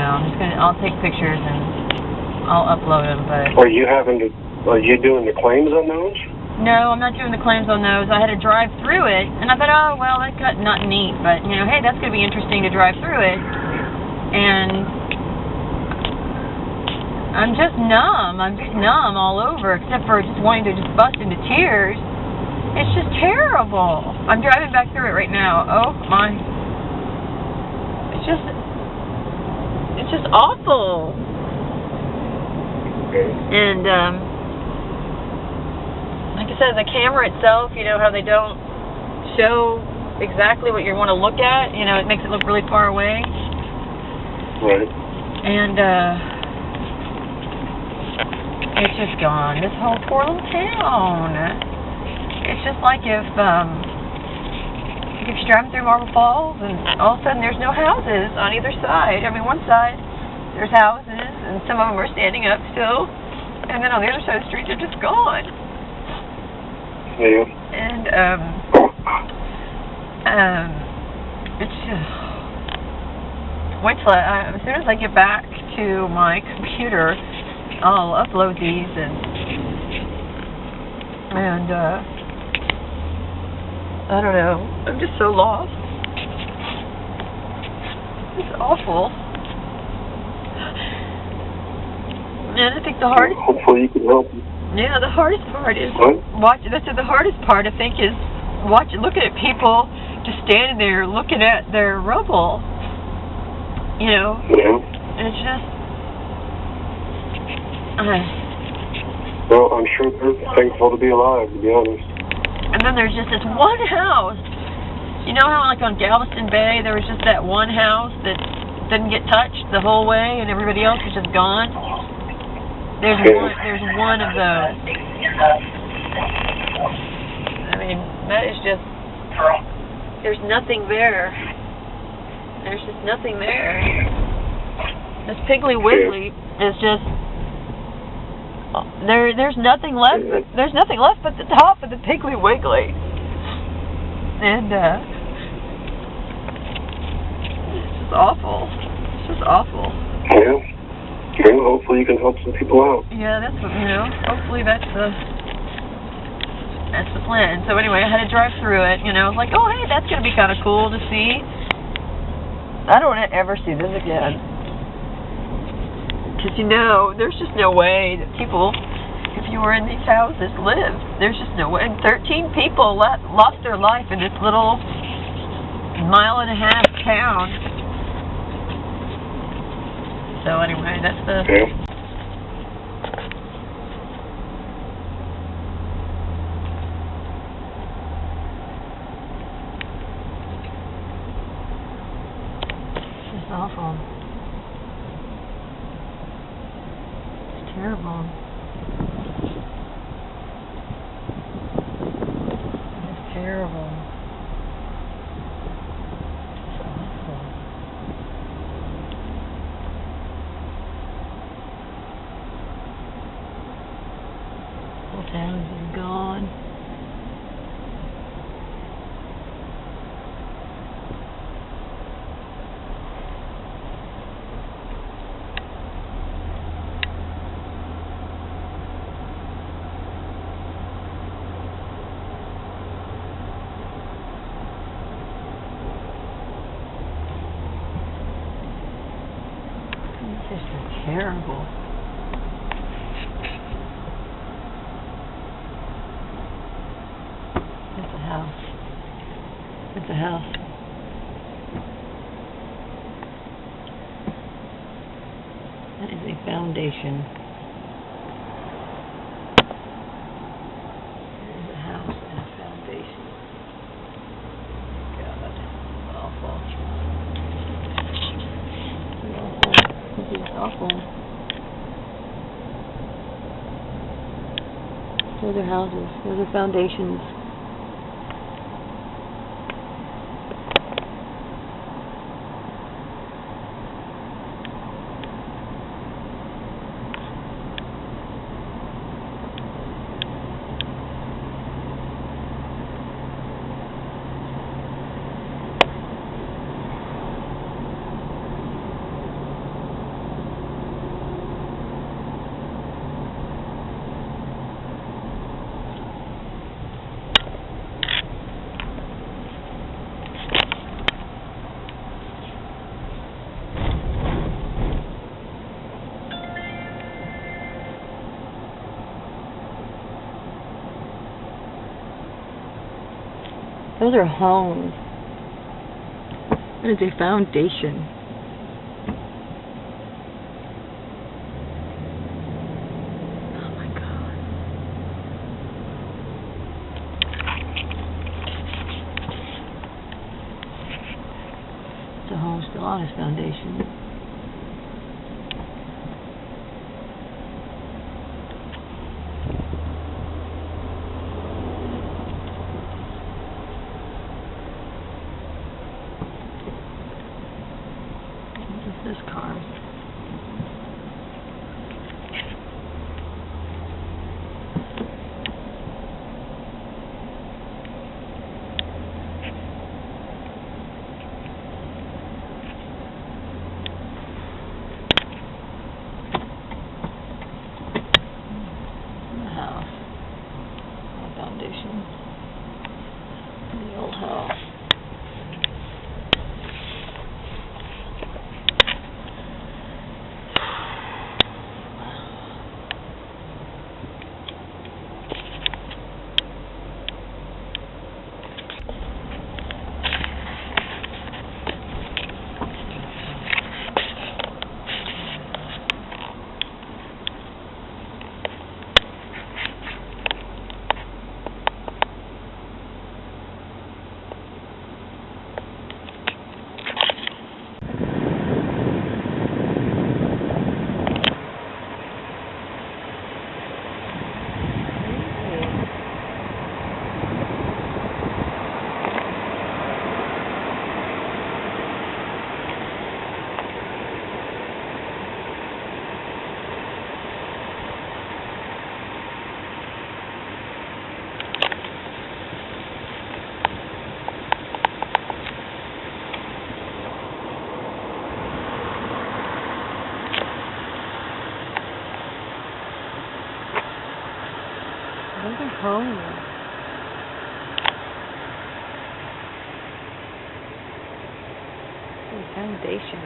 now. I'll take pictures and I'll upload them, but... Are you doing the claims on those? No, I'm not doing the claims on those. I had to drive through it, and I thought, oh, well, that got not neat, but, you know, hey, that's going to be interesting to drive through it. And I'm just numb. I'm just numb all over, except for just wanting to just bust into tears. It's just terrible. I'm driving back through it right now. Oh, my. It's just awful. And, like I said, the camera itself, you know, how they don't show exactly what you want to look at. You know, it makes it look really far away. Right. And, it's just gone. This whole poor little town. It's just like if you're driving through Marble Falls and all of a sudden there's no houses on either side. I mean, one side there's houses and some of them are standing up still, and then on the other side of the street they're just gone. Yeah. And it's just wait till as soon as I get back to my computer, I'll upload these and I don't know. I'm just so lost. It's awful. And I think the hardest... Hopefully you can help. Yeah, the hardest part is... What? The hardest part, I think, is looking at people just standing there looking at their rubble. You know? Yeah. It's just... Well, I'm sure they're thankful to be alive, to be honest. And then there's just this one house. You know how, like, on Galveston Bay, there was just that one house that didn't get touched the whole way and everybody else was just gone? There's one of those. I mean, that is just... There's nothing there. There's just nothing there. This Piggly Wiggly is just... There's nothing left. There's nothing left but the top of the Piggly Wiggly, and it's just awful. It's just awful. Yeah. Well, hopefully you can help some people out. Yeah, that's what, you know. Hopefully that's the plan. So anyway, I had to drive through it. You know, like, oh hey, that's gonna be kind of cool to see. I don't want to ever see this again. Because, you know, there's just no way that people, if you were in these houses, lived. There's just no way. And 13 people lost their life in this little 1.5 mile town. So, anyway, that's the... Yeah. It's awful. Terrible. It's terrible. It's awful. The whole town is just gone. This is terrible. It's a house. It's a house. That is a foundation. That is a house and a foundation. God, awful. This is awful. Those are houses. Those are foundations. Those are homes. That is a foundation. Oh my God. It's a home still on its foundation. This car. The house. The foundation. The old house. Those are homes. The foundation.